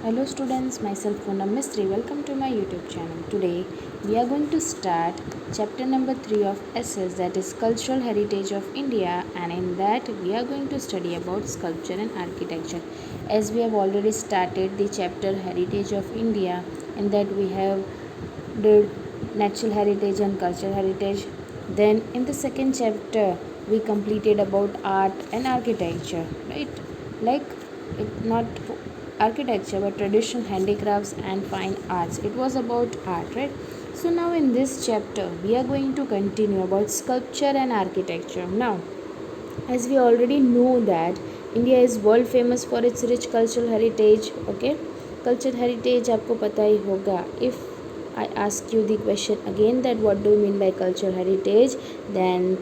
Hello students, myself Poonam Mistry. Welcome to my YouTube channel. Today we are going to start chapter number 3 of essays, that is Cultural Heritage of India, and in that we are going to study about sculpture and architecture. As we have already started the chapter Heritage of India, in that we have the natural heritage and cultural heritage. Then in the second chapter we completed about art and architecture, right? Like it not architecture but traditional handicrafts and fine arts. It was about art, right? So now in this chapter we are going to continue about sculpture and architecture. Now, as we already know that India is world famous for its rich cultural heritage. Okay, cultural heritage आपको पता ही होगा. If I ask you the question again that what do you mean by cultural heritage, then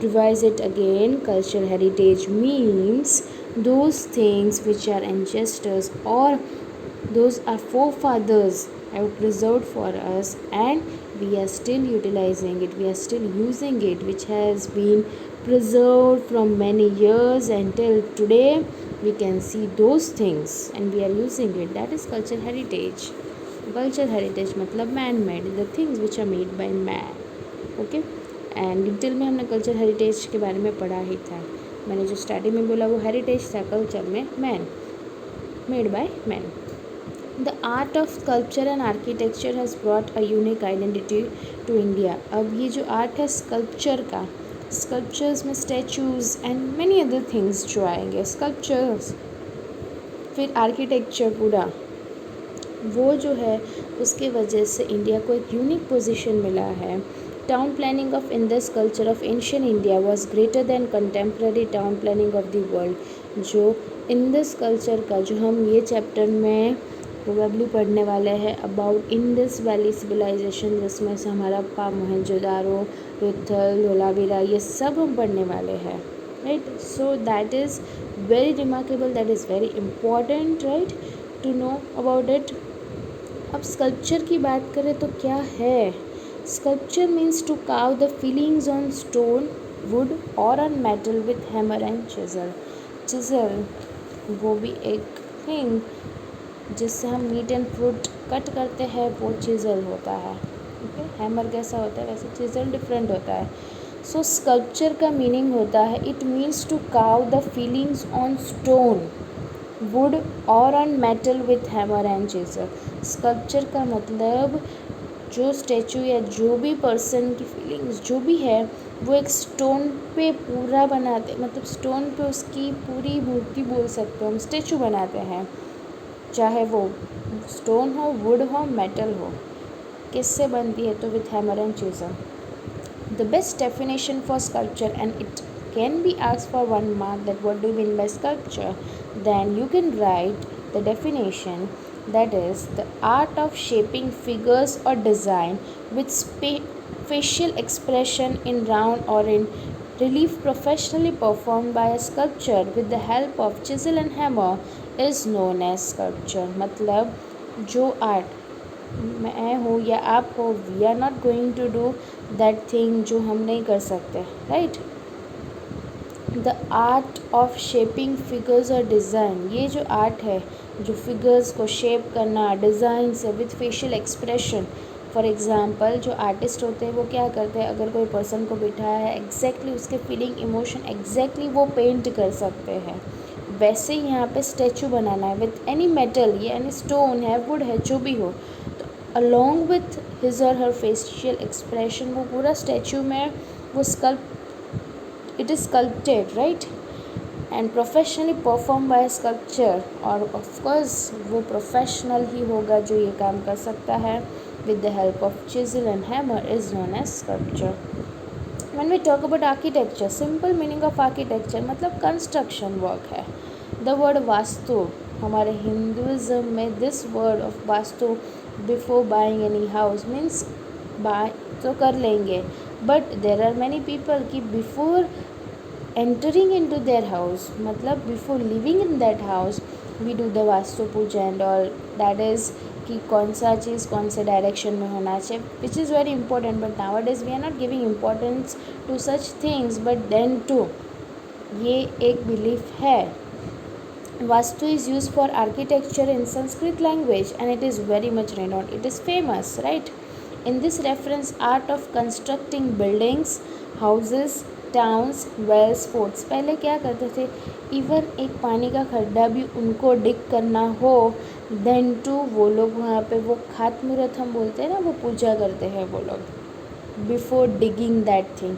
revise it again. Cultural heritage means those things which are ancestors or those are forefathers have preserved for us, and we are still utilizing it, we are still using it, which has been preserved from many years until today. We can see those things and we are using it. That is cultural heritage. Cultural heritage मतलब man made, the things which are made by man. Okay, and detail में हमने culture heritage के बारे में पढ़ा ही था. मैंने जो स्टार्टिंग में बोला वो हेरिटेज था कल्चर में man, made by man. The art of sculpture and architecture has brought a unique identity to India. अब ये जो आर्ट है स्कल्पचर का, स्कल्पचर्स में statues and many other things जो आएंगे, स्कल्पचर्स, फिर आर्किटेक्चर पूरा, वो जो है उसके वजह से इंडिया को एक यूनिक पोजीशन मिला है. Town planning of Indus culture of ancient India was greater than contemporary town planning of the world. जो इंडस कल्चर का जो हम ये चैप्टर में प्रोबेबली पढ़ने वाले हैं अबाउट इंडस वैली सिविलाइजेशन, जिसमें से हमारा हड़प्पा, मोहनजोदारो, लोथल, धोलावीरा, ये सब हम पढ़ने वाले हैं, right. So that is very remarkable, that is very important, right, to know about it. अब स्कल्पचर की बात करें तो क्या है. Sculpture means to carve the feelings on stone, wood और on metal with hammer and chisel. Chisel वो भी एक थिंग जिससे हम मीट एंड फ्रूट कट करते हैं, वो चिजल होता है. ओके, हैमर कैसा होता है, वैसे चिजल डिफरेंट होता है. सो स्कल्पचर का मीनिंग होता है it means to carve the feelings on stone, wood और on metal with hammer and chisel. Sculpture का मतलब जो स्टैचू या जो भी पर्सन की फीलिंग्स जो भी है वो एक स्टोन पे पूरा बनाते, मतलब स्टोन पे उसकी पूरी मूर्ति बोल सकते हो हम, स्टैचू बनाते हैं, चाहे वो स्टोन हो, वुड हो, मेटल हो. किससे बनती है तो with hammer and chisel. The best definition for sculpture, and it can be asked for 1 mark, that what do you mean by sculpture, then you can write the definition, that is the art of shaping figures or design with facial expression in round or in relief professionally performed by a sculptor with the help of chisel and hammer is known as sculpture. मतलब जो art मैं हूँ या आप हो, we are not going to do that thing जो हम नहीं कर सकते, right. The art of shaping figures और डिज़ाइन, ये जो आर्ट है जो फिगर्स को शेप करना डिज़ाइन से with facial expression. For example जो आर्टिस्ट होते हैं वो क्या करते हैं, अगर कोई पर्सन को बिठाया है एग्जैक्टली उसके फीलिंग इमोशन एग्जैक्टली वो पेंट कर सकते हैं. वैसे ही यहाँ पे स्टैचू बनाना है विथ एनी मेटल, ये एनी स्टोन है, वुड है, जो भी हो, तो अलॉन्ग विथ हिज और हर फेशियल एक्सप्रेशन वो पूरा स्टैचू में वो scalp it is sculpted, right, and professionally performed by a sculptor. और of course वो professional ही होगा जो ये काम कर सकता है. with the help of chisel and hammer is known as sculpture. when we talk about architecture, simple meaning of architecture मतलब construction work है. the word वास्तु, हमारे हिंदुज़म में this word of vastu before buying any house means buy तो कर लेंगे, but there are many people कि before entering into their house, मतलब before living in that house we do the vastu puja and all. That is कि कौन सा चीज़ कौन से डायरेक्शन में होना चाहिए, which is very important. But nowadays we are not giving importance to such things, but then too ये एक बिलीफ है. Vastu is used for architecture in Sanskrit language and it is very much renowned. It is famous, right? In this reference, art of constructing buildings, houses, towns, wells, forts, पहले क्या करते थे, even एक पानी का खड्डा भी उनको डिग करना हो, देन टू वो लोग वहाँ पे वो खातमुहूर्त हम बोलते हैं ना, वो पूजा करते हैं वो लोग before digging that thing.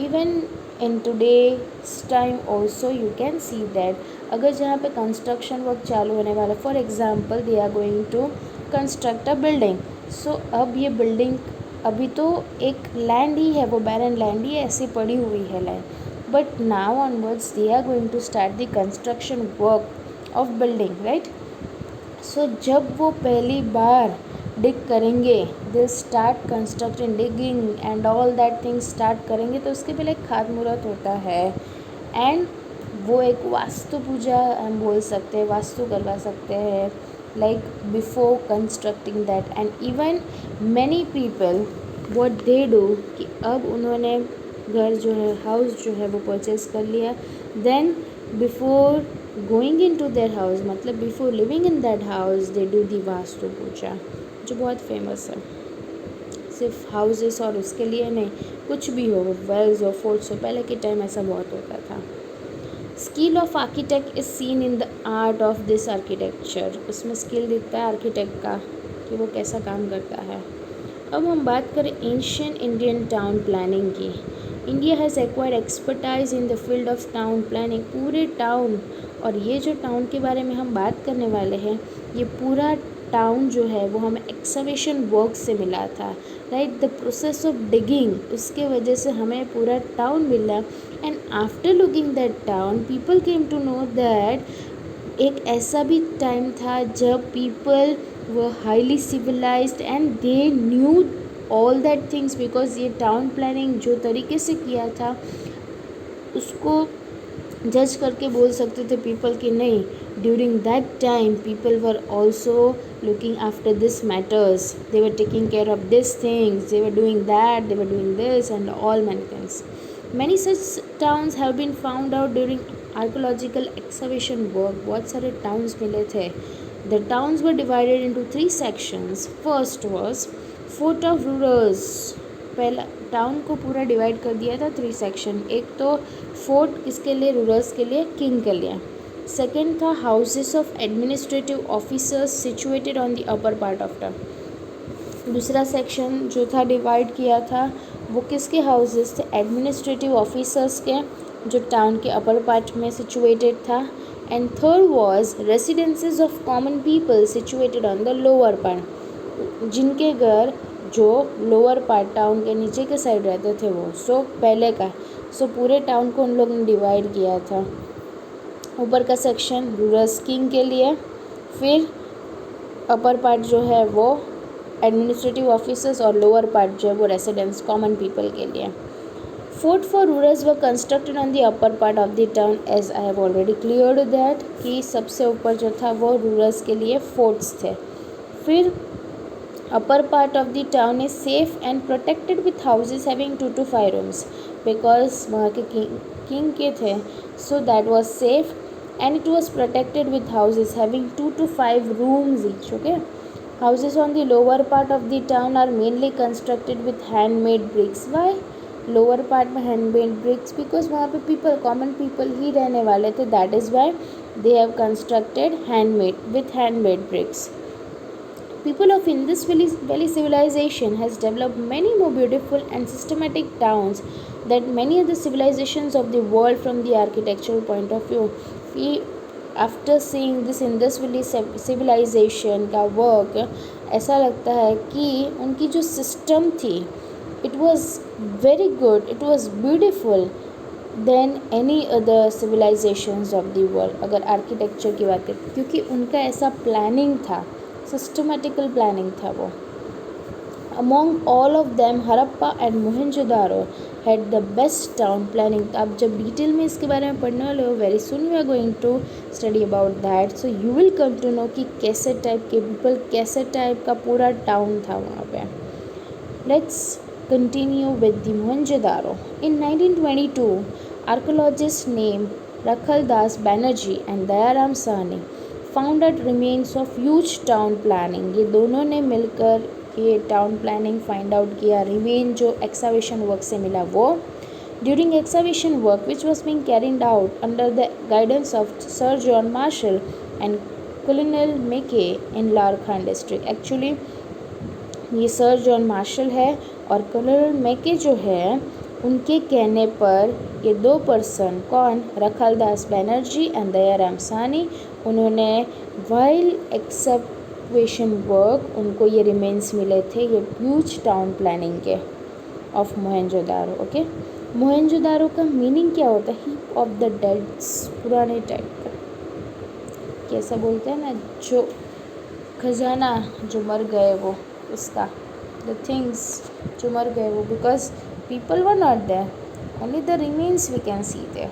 Even in today's time also you can see that अगर जहाँ पे कंस्ट्रक्शन वर्क चालू होने वाला, for example they are going to construct a building. So अब ये बिल्डिंग अभी तो एक लैंड ही है, वो बैरन लैंड ही ऐसी पड़ी हुई है land, but now onwards they are going to start the construction work of building, right. So जब वो पहली बार डिग करेंगे, they start constructing digging and all that things start करेंगे, तो उसके पहले एक खातमुहूर्त होता है एंड वो एक वास्तु पूजा हम बोल सकते हैं, वास्तु करवा सकते हैं, like before constructing that. And even many people what they do कि अब उन्होंने घर जो है, हाउस जो है वो परचेज कर लिया, then before going into their house, मतलब before living in that house they do the vastu पूजा, जो बहुत फेमस है. सिर्फ हाउसेस और उसके लिए नहीं, कुछ भी हो, वेल्स और फोर्ट्स हो, पहले के टाइम ऐसा बहुत होता था. Skill of architect is seen in the art of this architecture. उसमें स्किल दिखता है आर्किटेक्ट का कि वो कैसा काम करता है. अब हम बात करें एंशियंट इंडियन टाउन प्लानिंग की. India has acquired expertise in the field of town planning. पूरे टाउन, और ये जो टाउन के बारे में हम बात करने वाले हैं, ये पूरा टाउन जो है वो हमें एक्सकवेशन वर्क से मिला था, right. The process of digging, उसके वजह से हमें पूरा टाउन मिला. And after looking that town people came to know that एक ऐसा भी टाइम था जब people were highly civilized and they knew all that things, because ये टाउन प्लानिंग जो तरीके से किया था उसको जज करके बोल सकते थे पीपल कि नहीं, during that time people were also looking after this matters, they were taking care of this things, they were doing that, they were doing this and all many things. Many such towns have been found out during archaeological excavation work. बहुत सारे towns मिले थे. The towns were divided into 3 sections. First was Fort of Rulers. पहला town को पूरा divide कर दिया था 3 सेक्शन. एक तो फोर्ट किसके लिए, रूलर्स के लिए, किंग के लिए. सेकेंड था houses of administrative officers situated on the upper part of town. दूसरा सेक्शन जो था डिवाइड किया था वो किसके हाउसेस थे, एडमिनिस्ट्रेटिव ऑफिसर्स के, जो टाउन के अपर पार्ट में सिचुएटेड था. And third was residences of common people situated on the lower part, जिनके घर जो लोअर पार्ट टाउन के नीचे के साइड रहते थे वो. सो पहले का पूरे टाउन को उन लोगों ने डिवाइड किया था. ऊपर का सेक्शन रूरल्स किंग के लिए, फिर अपर पार्ट जो है वो एडमिनिस्ट्रेटिव ऑफिसर्स और लोअर पार्ट जो है वो रेसिडेंट्स कॉमन पीपल के लिए. Fort for rulers were constructed on the upper part of the town, as I have already cleared that कि सबसे ऊपर जो था वो रूरल्स के लिए फोर्ट्स थे. फिर अपर part of the town is safe and protected with houses having 2 to 5 rooms, because वहाँ के किंग के थे, so that was safe and it was protected with houses having 2 to 5 rooms each. Okay. Houses on the lower part of the town are mainly constructed with handmade bricks. Why? Lower part में handmade bricks because वहाँ पे people, common people ही रहने वाले थे. That is why they have constructed handmade bricks. People of Indus Valley civilization has developed many more beautiful and systematic towns than many other civilizations of the world from the architectural point of view. After seeing this Indus Valley civilization का work, ऐसा लगता है कि उनकी जो system थी it was very good, it was beautiful then any other civilizations of the world. अगर architecture की बात करें, क्योंकि उनका ऐसा प्लानिंग था, सिस्टमेटिकल प्लानिंग था वो. Among all of them, Harappa and Mohenjodaro had the best town planning. आप जब डिटेल में इसके बारे में पढ़ने वाले हो, very soon we are going to study about that. So you will come to know कि कैसे टाइप के पीपल, कैसे टाइप का पूरा टाउन था वहाँ पे. Let's continue with the Mohenjodaro. In 1922 archaeologist named Rakhaldas Banerjee and Dayaram Sahni found out remains of huge town planning. ये दोनों ने मिलकर ये टाउन प्लानिंग फाइंड आउट किया. रिमेन जो एक्सावेशन वर्क से मिला वो. During excavation work which was being carried out under the guidance of Sir John Marshall and Colonel Mackay in Larkhan district. Actually ये सर जॉन मार्शल है और colonel मैके जो है उनके कहने पर ये दो पर्सन कौन, रखलदास बनर्जी एंड दयाराम साहनी, उन्होंने वाइल एक्सकवेशन वर्क उनको ये रिमेन्स मिले थे ये ह्यूज टाउन प्लानिंग के ऑफ मोहनजोदारो. ओके, मोहनजोदारो का मीनिंग क्या होता है? हीप ऑफ द डेड्स, पुराने टाइप का, कैसा बोलते हैं ना, जो खजाना जो मर गए वो उसका, द थिंग्स जो मर गए वो, because people were not there, only the remains we can see there.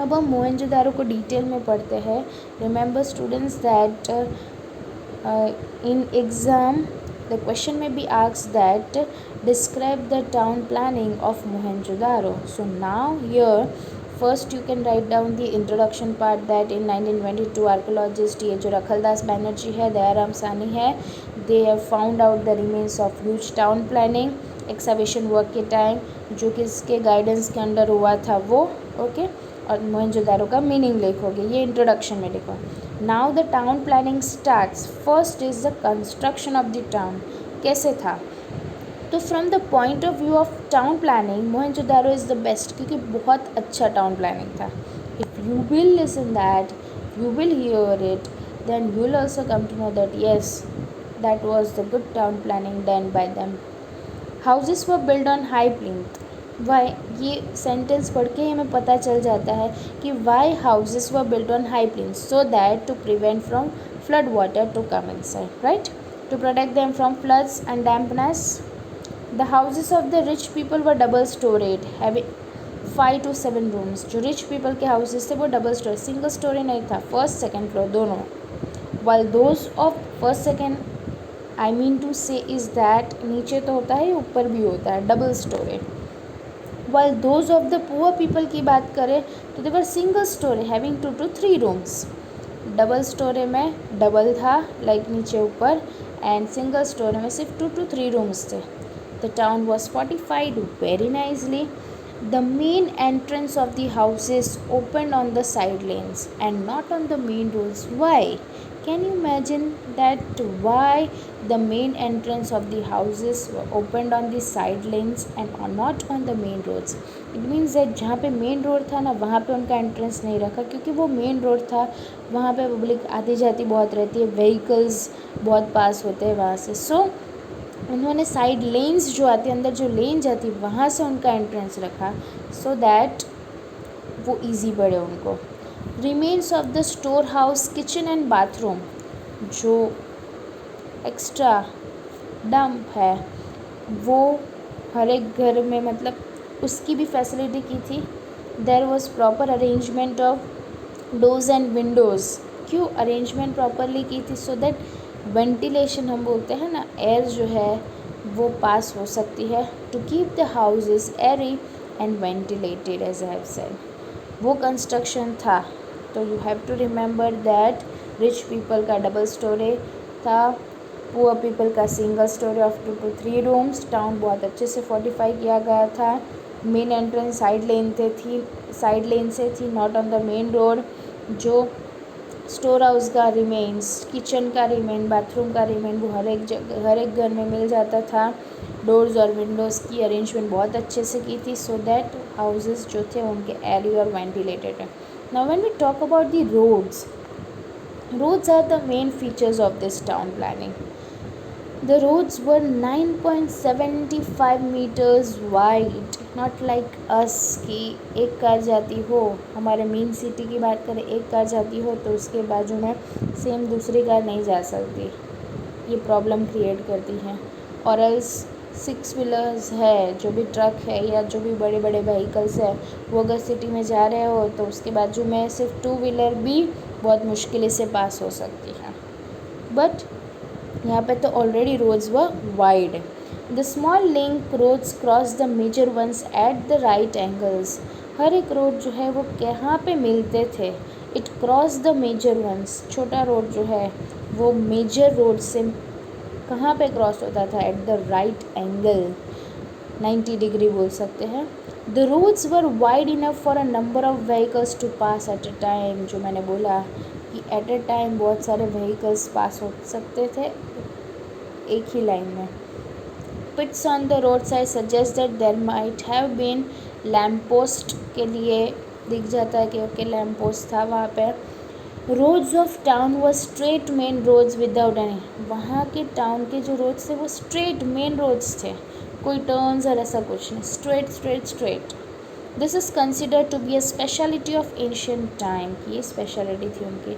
अब हम मोहनजोदारो को डिटेल में पढ़ते हैं. Remember students that in exam the question may be asked that describe the town planning of Mohenjo-daro. So now here first you can write down the introduction part that in 1922 archaeologist ये जो रखलदास बैनर्जी है, दयाराम साहनी है, they have found out the remains of huge town planning excavation work के time, जो किसके guidance के under हुआ था वो. ओके, और मोहनजोदारो का मीनिंग लिखोगे, ये इंट्रोडक्शन में लिखो. Now the town planning starts. First is the construction of the town. कैसे था? तो from the point of view of town planning Mohenjodaro is the best, क्योंकि बहुत अच्छा टाउन प्लानिंग था. If you will listen that, you will hear it, then you will also come to know that yes that was the good town planning done by them. Houses were build on high plinth. Y, ये sentence पढ़ के हमें पता चल जाता है कि why houses were built on high plinth, so that to prevent from flood water to come inside, right, to protect them from floods and dampness. The houses of the rich people were double storeyed having 5 to 7 rooms. जो rich people के houses थे वो double storey, single storey नहीं था, first second floor दोनों. While those of first second, I mean to say is that नीचे तो होता है ऊपर भी होता है, double storey. While those of the poor people की बात करें तो they were single storey having 2 to 3 rooms. Double storey में डबल था लाइक नीचे ऊपर, एंड सिंगल स्टोरी में सिर्फ 2 to 3 रूम्स थे. The town was fortified very nicely. The main entrance of the houses opened on the side lanes and not on the main roads. Why? Can you imagine that why the main entrance of the houses were opened on the side lanes and not on the main roads? It means that जहाँ पे main road था ना वहाँ पे उनका entrance नहीं रखा, क्योंकि वो मेन रोड था, वहाँ पे पब्लिक आती जाती बहुत रहती है, व्हीकल्स बहुत पास होते हैं वहाँ से. सो उन्होंने साइड लेन्स जो आती है, अंदर जो लेन जाती है वहाँ से उनका एंट्रेंस रखा, सो दैट वो ईजी पड़े उनको. Remains of the store house, kitchen and bathroom, जो एक्स्ट्रा डंप है वो हर एक घर में, मतलब उसकी भी फैसिलिटी की थी. There was proper arrangement of doors and windows. क्यों अरेंजमेंट प्रॉपरली की थी? सो दैट वेंटिलेशन हम बोलते हैं ना, एयर जो है वो पास हो सकती है, to keep the houses airy and ventilated as I have said. वो कंस्ट्रक्शन था. तो you have to remember that rich people का डबल स्टोरी था, पुअर पीपल का single storey of 2 to 3 rooms. Town बहुत अच्छे से फोर्टिफाई किया गया था. मेन एंट्रेंस साइड लेन से थी, not on the main road. जो स्टोर हाउस का रिमेन्स, किचन का रिमेन, बाथरूम का रिमेन, वो हर एक घर में मिल जाता था. डोर्स और विंडोज़ की अरेंजमेंट बहुत अच्छे से की थी, सो दैट हाउसेस जो थे उनके एयरी और वेंटिलेटेड है. Now when we talk about the roads are the main features of this town planning. The roads were 9.75 meters wide, not like us कि एक कार जाती हो, हमारे मेन सिटी की बात करें, एक कार जाती हो तो उसके बाजू में सेम दूसरी कार नहीं जा सकती, ये प्रॉब्लम क्रिएट करती हैं. और एल्स 6 व्हीलर्स है, जो भी ट्रक है या जो भी बड़े बड़े व्हीकल्स है, वो अगर सिटी में जा रहे हो तो उसके बाजू में सिर्फ 2 व्हीलर भी बहुत मुश्किल से पास हो सकती है. बट यहाँ पे तो already roads were wide. The small link roads cross the major ones at the right angles. हर एक रोड जो है वो कहाँ पे मिलते थे? It cross the major ones, छोटा रोड जो है वो मेजर रोड से कहाँ पे क्रॉस होता था? At the right angle, 90 degree बोल सकते हैं। The roads were wide enough for a number of vehicles to pass at a time, जो मैंने बोला कि एट अ टाइम बहुत सारे व्हीकल्स पास हो सकते थे एक ही लाइन में। Pits on the road side suggest that there might have been lamp post, के लिए दिख जाता है कि ओके लैम्प पोस्ट था वहाँ पे। रोड्स ऑफ टाउन वो straight main roads without any, वहाँ के टाउन के जो रोड्स थे वो स्ट्रेट मेन रोड्स थे, कोई टर्न्स और ऐसा कुछ नहीं, straight straight straight. This is considered to be a speciality of ancient time, ये स्पेशलिटी थी उनकी।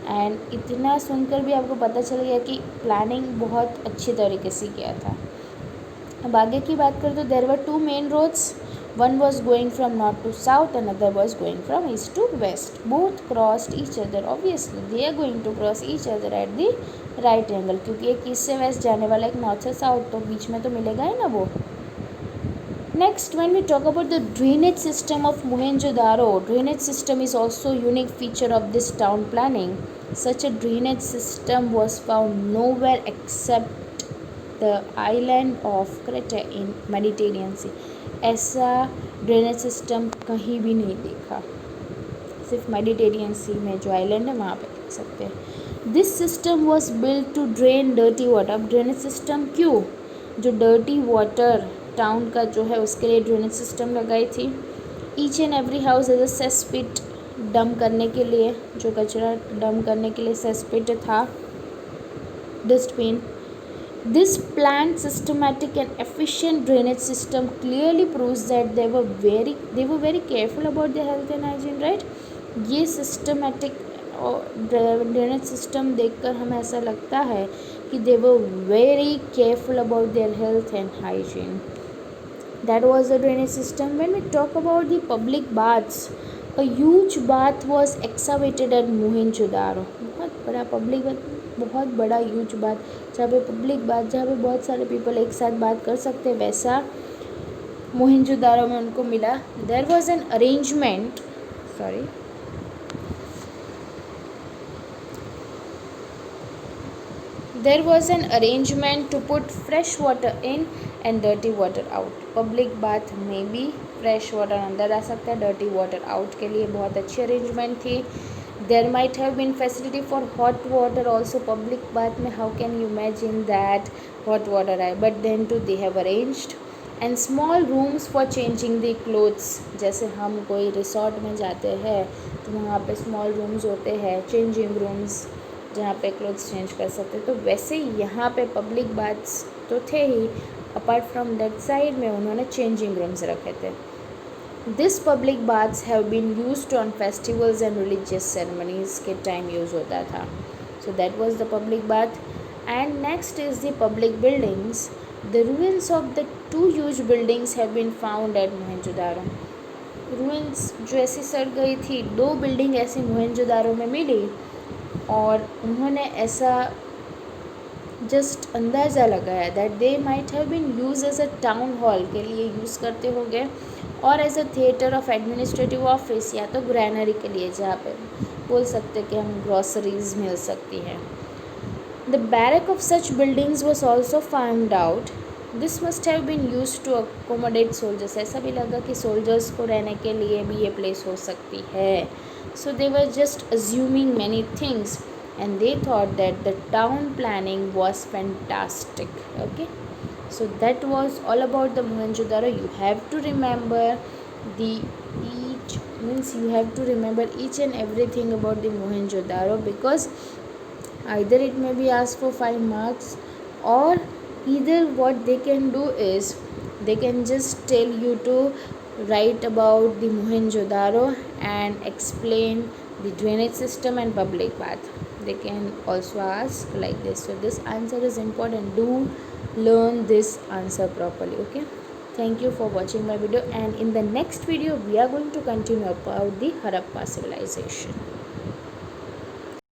एंड इतना सुनकर भी आपको पता चल गया कि प्लानिंग बहुत अच्छी तरीके से किया था। अब आगे की बात करें तो there were two main roads, one was going from north to south, another was going from east to west. Both crossed each other. Obviously they are going to cross each other at the right angle, क्योंकि एक east से waste जाने वाला एक north से south, तो बीच में तो मिलेगा ही ना वो। Next, when we talk about the drainage system of Mohenjo-daro, drainage system is also a unique feature of this town planning. Such a drainage system was found nowhere except the island of Crete in Mediterranean Sea. ऐसा drainage system कहीं भी नहीं देखा, सिर्फ Mediterranean सी में जो island है वहाँ पे देख सकते हैं। This system was build to drain dirty water. अब ड्रेनेज सिस्टम क्यों? जो डर्टी वाटर टाउन का जो है उसके लिए ड्रेनेज सिस्टम लगाई थी। Each and every house has a cesspit, dump करने के लिए, जो कचरा डंप करने के लिए सेसपिट था, dustbin. This planned, systematic and efficient drainage system clearly proves that they were very careful about their health and hygiene, right? ये systematic drainage system देखकर हमें ऐसा लगता है कि they were very careful about their health and hygiene. That was the drainage system. When we talk about the public baths, a huge bath was excavated at Mohenjo-daro. बहुत बड़ा public bath, बहुत बड़ा ह्यूज बात, जहाँ पे public बात, जहाँ पे बहुत सारे पीपल एक साथ बात कर सकते हैं, वैसा मोहेंजोदारो में उनको मिला। There was an arrangement, there was an arrangement to put fresh water in and dirty water out. Public bath में भी फ्रेश वाटर अंदर आ सकता है, डर्टी वाटर आउट के लिए बहुत अच्छी अरेंजमेंट थी। There might have been facility for hot water also. Public bath में how can you imagine that hot water है, but then too they have arranged and small rooms for changing the clothes. जैसे हम कोई resort में जाते हैं तो वहाँ पे small rooms होते हैं, changing rooms, जहाँ पे clothes change कर सकते हैं, तो वैसे यहाँ पे public baths तो थे ही, apart from that side में उन्होंने changing rooms रखे थे। This public baths have been used on festivals and religious ceremonies के time use होता था. So that was the public bath. And next is the public buildings. The ruins of the two huge buildings have been found at Mohenjo-daro. Ruins जो ऐसी सड़ गई थी, दो building ऐसी मोहनजोदारो में मिली और उन्होंने ऐसा जस्ट अंदाज़ा लगाया that they might have been use as a town hall के लिए यूज़ करते होंगे, और as a theatre of administrative office, या तो ग्रैनरी के लिए जहाँ पे बोल सकते कि हम ग्रॉसरीज मिल सकती हैं। The barrack of such buildings was also found out. This must have been use to accommodate soldiers. ऐसा भी लगा कि सोल्जर्स को रहने के लिए भी ये प्लेस हो सकती है। So they were just assuming many things and they thought that the town planning was fantastic. Okay, so that was all about the Mohenjo-daro. You have to remember you have to remember each and everything about the Mohenjo-daro, because either it may be asked for 5 marks, or either what they can do is they can just tell you to write about the Mohenjo-daro and explain the drainage system and public bath. They can also ask like this. So this answer is important. Do learn this answer properly. Okay, thank you for watching my video, and in the next video we are going to continue about the Harappa civilization.